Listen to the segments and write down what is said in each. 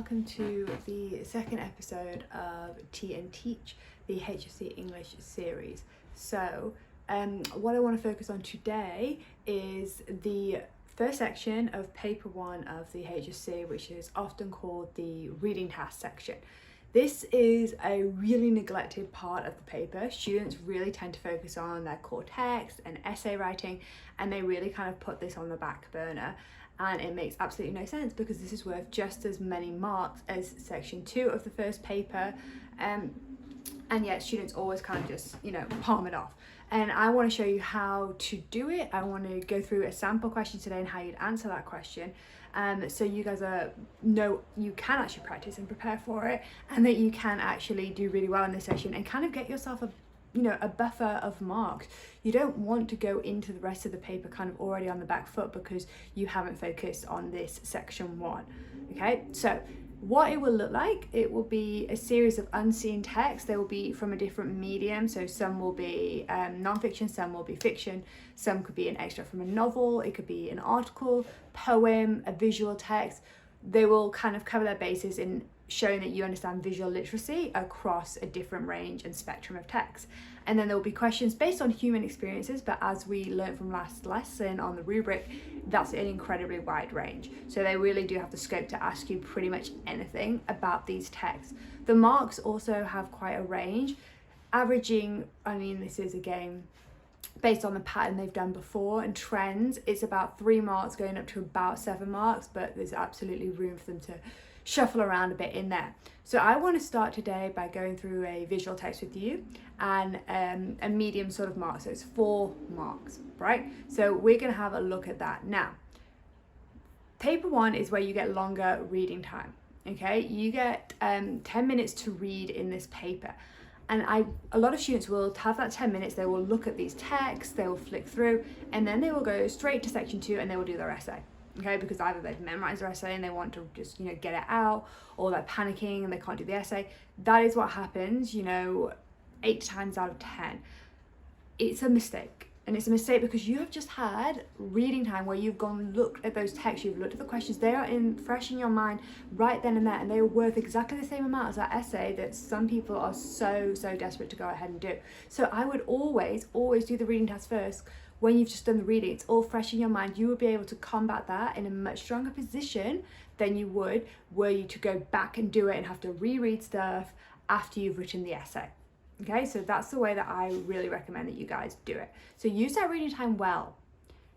welcome to the second episode of Tea and Teach, the HSC English series. So what I want to focus on today is the first section of paper 1 of the HSC, which is often called the reading task section. This is a really neglected part of the paper. Students really tend to focus on their core text and essay writing, and they really kind of put this on the back burner. And it makes absolutely no sense because this is worth just as many marks as section 2 of the first paper, and yet students always kind of just, palm it off. And I want to show you how to do it. I want to go through a sample question today and how you'd answer that question, so you guys know you can actually practice and prepare for it, and that you can actually do really well in this session and kind of get yourself a buffer of marks. You don't want to go into the rest of the paper kind of already on the back foot because you haven't focused on this section 1. Okay, so what it will look like, it will be a series of unseen text. They will be from a different medium, so some will be non-fiction, some will be fiction, some could be an extract from a novel, it could be an article, poem, a visual text. They will kind of cover their bases in showing that you understand visual literacy across a different range and spectrum of text. And then there will be questions based on human experiences, but as we learned from last lesson on the rubric, that's an incredibly wide range. So they really do have the scope to ask you pretty much anything about these texts. The marks also have quite a range, averaging, this is again based on the pattern they've done before and trends, it's about 3 marks going up to about 7 marks, but there's absolutely room for them to shuffle around a bit in there. So I want to start today by going through a visual text with you and a medium sort of mark, so it's 4 marks, right? So we're going to have a look at that. Now, paper 1 is where you get longer reading time, okay? You get 10 minutes to read in this paper. And a lot of students will have that 10 minutes, they will look at these texts, they will flick through, and then they will go straight to section 2 and they will do their essay. Okay, because either they've memorized their essay and they want to just, get it out, or they're panicking and they can't do the essay. That is what happens, 8 times out of 10. It's a mistake. And it's a mistake because you have just had reading time where you've gone and looked at those texts, you've looked at the questions, they are fresh in your mind right then and there, and they are worth exactly the same amount as that essay that some people are so desperate to go ahead and do. So I would always do the reading task first. When you've just done the reading, it's all fresh in your mind. You will be able to combat that in a much stronger position than you would were you to go back and do it and have to reread stuff after you've written the essay. Okay, so that's the way that I really recommend that you guys do it. So use that reading time well.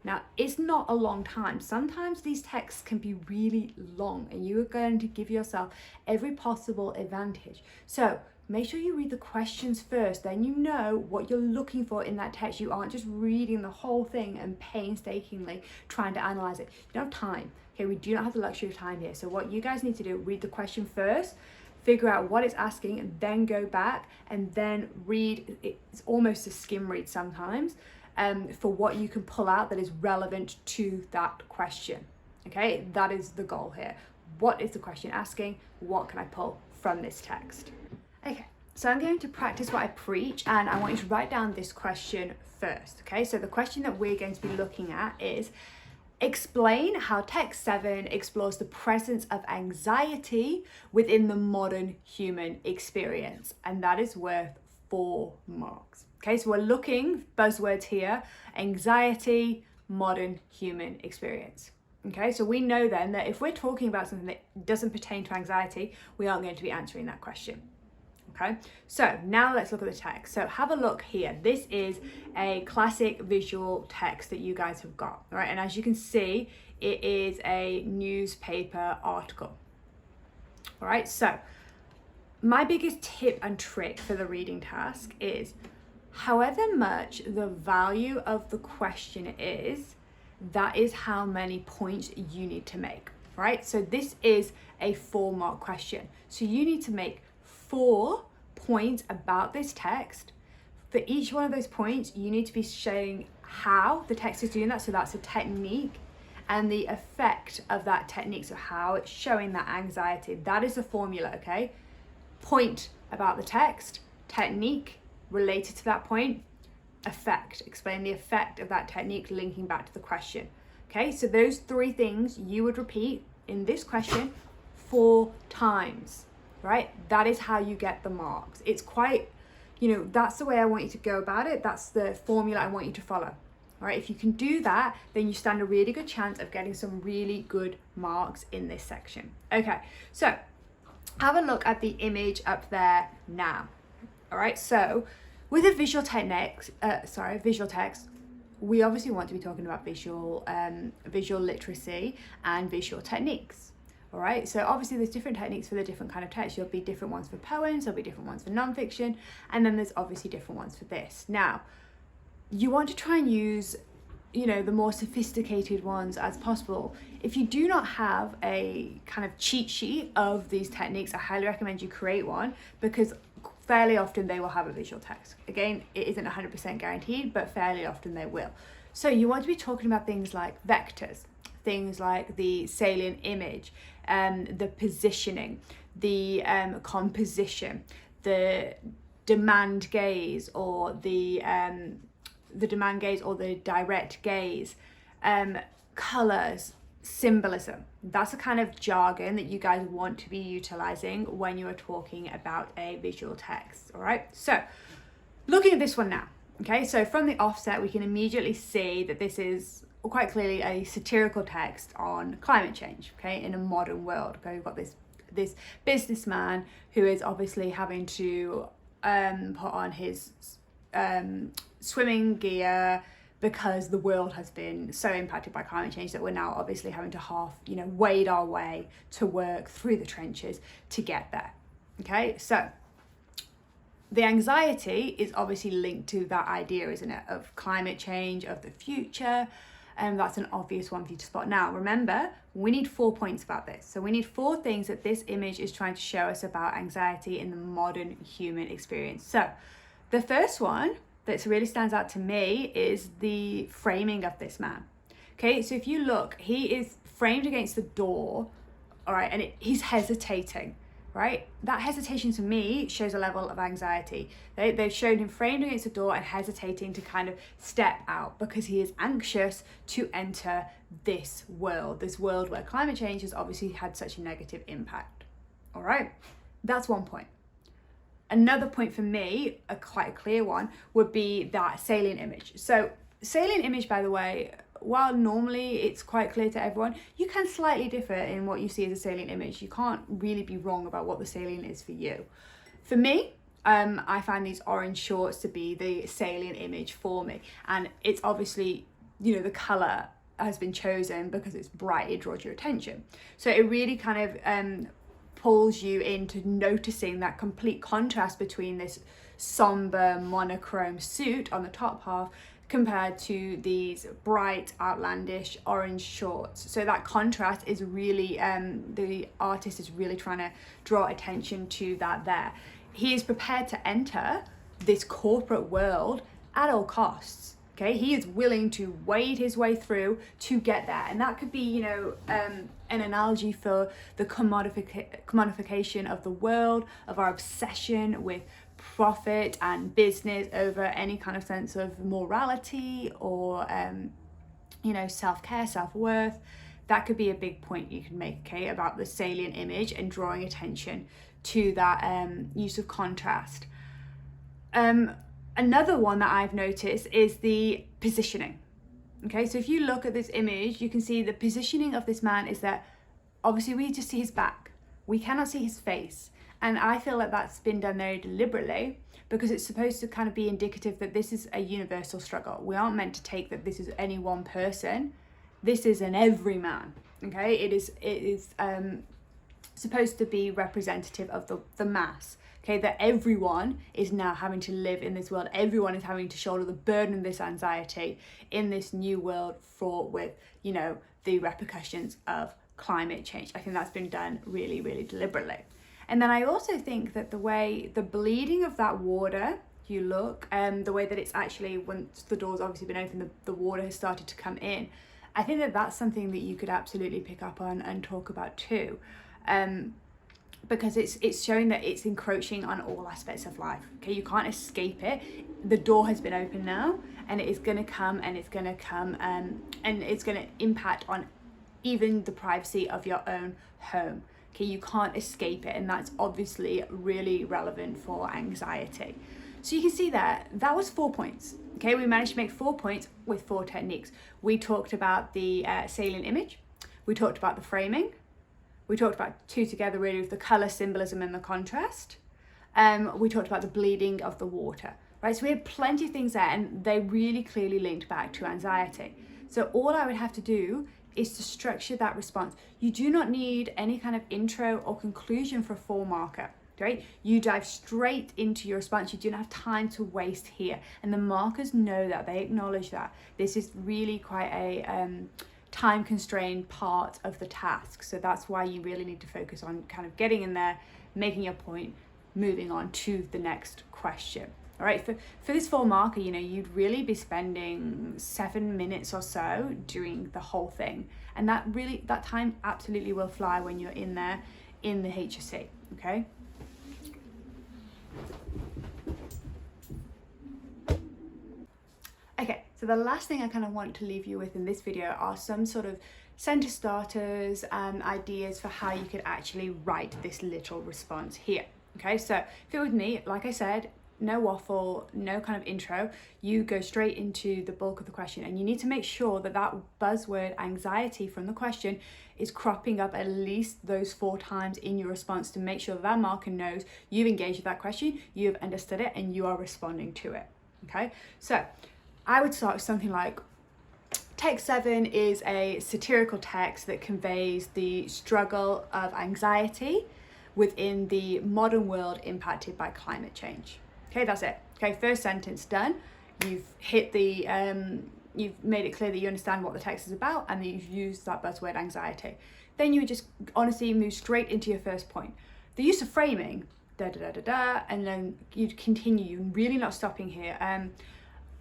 Now, it's not a long time. Sometimes these texts can be really long and you are going to give yourself every possible advantage. So make sure you read the questions first, then you know what you're looking for in that text. You aren't just reading the whole thing and painstakingly trying to analyze it. You don't have time, okay? We do not have the luxury of time here. So what you guys need to do, read the question first, figure out what it's asking, and then go back and then read. It's almost a skim read sometimes, for what you can pull out that is relevant to that question, okay? That is the goal here. What is the question asking? What can I pull from this text? Okay, so I'm going to practice what I preach, and I want you to write down this question first, okay? So the question that we're going to be looking at is, explain how text 7 explores the presence of anxiety within the modern human experience, and that is worth 4 marks. Okay, so we're looking, buzzwords here, anxiety, modern human experience. Okay, so we know then that if we're talking about something that doesn't pertain to anxiety, we aren't going to be answering that question. Okay, so now let's look at the text. So have a look here. This is a classic visual text that you guys have got, all right? And as you can see, it is a newspaper article. All right, so my biggest tip and trick for the reading task is, however much the value of the question is, that is how many points you need to make, right? So this is a 4-mark question. So you need to make 4 points about this text. For each one of those points, you need to be showing how the text is doing that. So that's a technique and the effect of that technique. So how it's showing that anxiety. That is the formula, okay? Point about the text, technique related to that point, effect. Explain the effect of that technique linking back to the question. Okay, so those 3 things you would repeat in this question 4 times, right? That is how you get the marks. It's quite, that's the way I want you to go about it. That's the formula I want you to follow. All right, if you can do that, then you stand a really good chance of getting some really good marks in this section. Okay, so have a look at the image up there now. All right, so with a visual text, we obviously want to be talking about visual literacy and visual techniques. All right, so obviously there's different techniques for the different kind of text. There'll be different ones for poems, there'll be different ones for nonfiction, and then there's obviously different ones for this. Now, you want to try and use, the more sophisticated ones as possible. If you do not have a kind of cheat sheet of these techniques, I highly recommend you create one, because fairly often they will have a visual text. Again, it isn't 100% guaranteed, but fairly often they will. So you want to be talking about things like vectors, things like the salient image, the positioning, the composition, the demand gaze or the direct gaze, colors, symbolism. That's the kind of jargon that you guys want to be utilizing when you are talking about a visual text. All right, so looking at this one now. Okay, so from the offset, we can immediately see that this is quite clearly a satirical text on climate change, okay, in a modern world. Okay, we've got this businessman who is obviously having to put on his swimming gear because the world has been so impacted by climate change that we're now obviously having to wade our way to work through the trenches to get there. Okay, so the anxiety is obviously linked to that idea, isn't it, of climate change, of the future, and that's an obvious one for you to spot. Now, remember, we need 4 points about this. So we need 4 things that this image is trying to show us about anxiety in the modern human experience. So the first one that really stands out to me is the framing of this man. Okay, so if you look, he is framed against the door, all right, and he's hesitating, right? That hesitation to me shows a level of anxiety. They've shown him framed against the door and hesitating to kind of step out because he is anxious to enter this world where climate change has obviously had such a negative impact. All right, that's 1 point. Another point for me, quite a clear one, would be that salient image. So salient image, by the way, while normally it's quite clear to everyone, you can slightly differ in what you see as a salient image. You can't really be wrong about what the salient is for you. For me, I find these orange shorts to be the salient image for me. And it's obviously, the colour has been chosen because it's bright, it draws your attention. So it really kind of pulls you into noticing that complete contrast between this somber monochrome suit on the top half compared to these bright, outlandish orange shorts. So that contrast is really, the artist is really trying to draw attention to that there. He is prepared to enter this corporate world at all costs. Okay, he is willing to wade his way through to get there. And that could be, an analogy for the commodification of the world, of our obsession with profit and business over any kind of sense of morality or, self-care, self-worth. That could be a big point you can make, okay, about the salient image and drawing attention to that use of contrast. Another one that I've noticed is the positioning. Okay, so if you look at this image, you can see the positioning of this man is that obviously we just see his back. We cannot see his face. And I feel like that's been done very deliberately because it's supposed to kind of be indicative that this is a universal struggle. We aren't meant to take that this is any one person. This is an everyman. Okay, it is supposed to be representative of the mass. Okay, that everyone is now having to live in this world. Everyone is having to shoulder the burden of this anxiety in this new world fraught with, the repercussions of climate change. I think that's been done really, really deliberately. And then I also think that the way the bleeding of that water, you look, the way that it's actually, once the door's obviously been opened, the water has started to come in. I think that that's something that you could absolutely pick up on and talk about too. Because it's showing that it's encroaching on all aspects of life. Okay, you can't escape it. The door has been opened now, and it is going to come, and it's going to impact on even the privacy of your own home. Okay, you can't escape it, and that's obviously really relevant for anxiety. So you can see there, that was 4 points. Okay, we managed to make 4 points with 4 techniques. We talked about the salient image, we talked about the framing, we talked about 2 together really with the colour, symbolism and the contrast. We talked about the bleeding of the water, right? So we had plenty of things there, and they really clearly linked back to anxiety. So all I would have to do is to structure that response. You do not need any kind of intro or conclusion for a 4 marker, right? You dive straight into your response. You do not have time to waste here. And the markers know that, they acknowledge that. This is really quite a time constrained part of the task. So that's why you really need to focus on kind of getting in there, making your point, moving on to the next question. All right, for this 4 marker, you know, you'd really be spending 7 minutes or so doing the whole thing. And that time absolutely will fly when you're in there in the HSC, okay? Okay, so the last thing I kind of want to leave you with in this video are some sort of sentence starters and ideas for how you could actually write this little response here. Okay, so feel with me, like I said, no waffle, no kind of intro. You go straight into the bulk of the question, and you need to make sure that that buzzword anxiety from the question is cropping up at least those 4 times in your response to make sure that marker knows you've engaged with that question, you've understood it, and you are responding to it. Okay, so I would start with something like, text 7 is a satirical text that conveys the struggle of anxiety within the modern world impacted by climate change. Okay, that's it. Okay, first sentence done. You've hit the, you've made it clear that you understand what the text is about, and that you've used that buzzword anxiety. Then you would just honestly move straight into your first point. The use of framing, and then you'd continue, you're really not stopping here.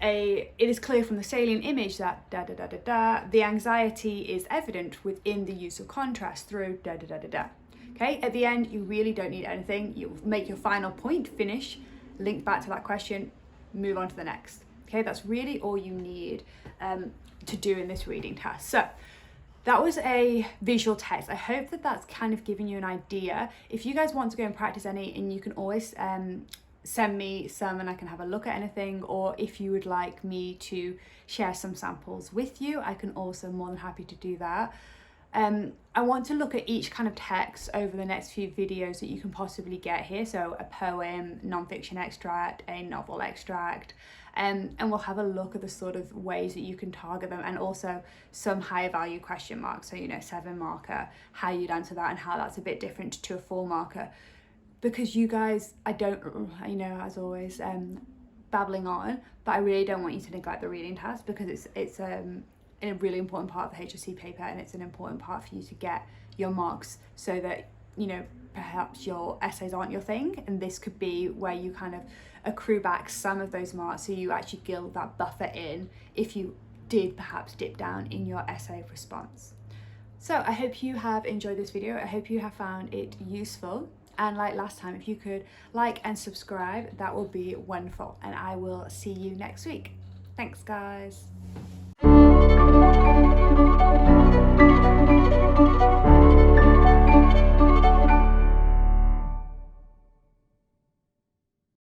It is clear from the salient image that the anxiety is evident within the use of contrast through Okay, at the end, you really don't need anything. You'll make your final point, finish, link back to that question, move on to the next. Okay, that's really all you need to do in this reading task. So that was a visual text. I hope that that's kind of given you an idea. If you guys want to go and practice any, and you can always send me some and I can have a look at anything, or if you would like me to share some samples with you, I can also more than happy to do that. I want to look at each kind of text over the next few videos that you can possibly get here. So a poem, non-fiction extract, a novel extract, and we'll have a look at the sort of ways that you can target them, and also some higher value question marks. So, you know, 7 marker, how you'd answer that and how that's a bit different to a 4 marker. Because you guys, I don't, you know, as always, babbling on, but I really don't want you to neglect the reading task, because it's a really important part of the HSC paper, and it's an important part for you to get your marks, so that, you know, perhaps your essays aren't your thing, and this could be where you kind of accrue back some of those marks, so you actually gild that buffer in if you did perhaps dip down in your essay response. So I hope you have enjoyed this video. I hope you have found it useful. And like last time, if you could like and subscribe, that would be wonderful. And I will see you next week. Thanks, guys.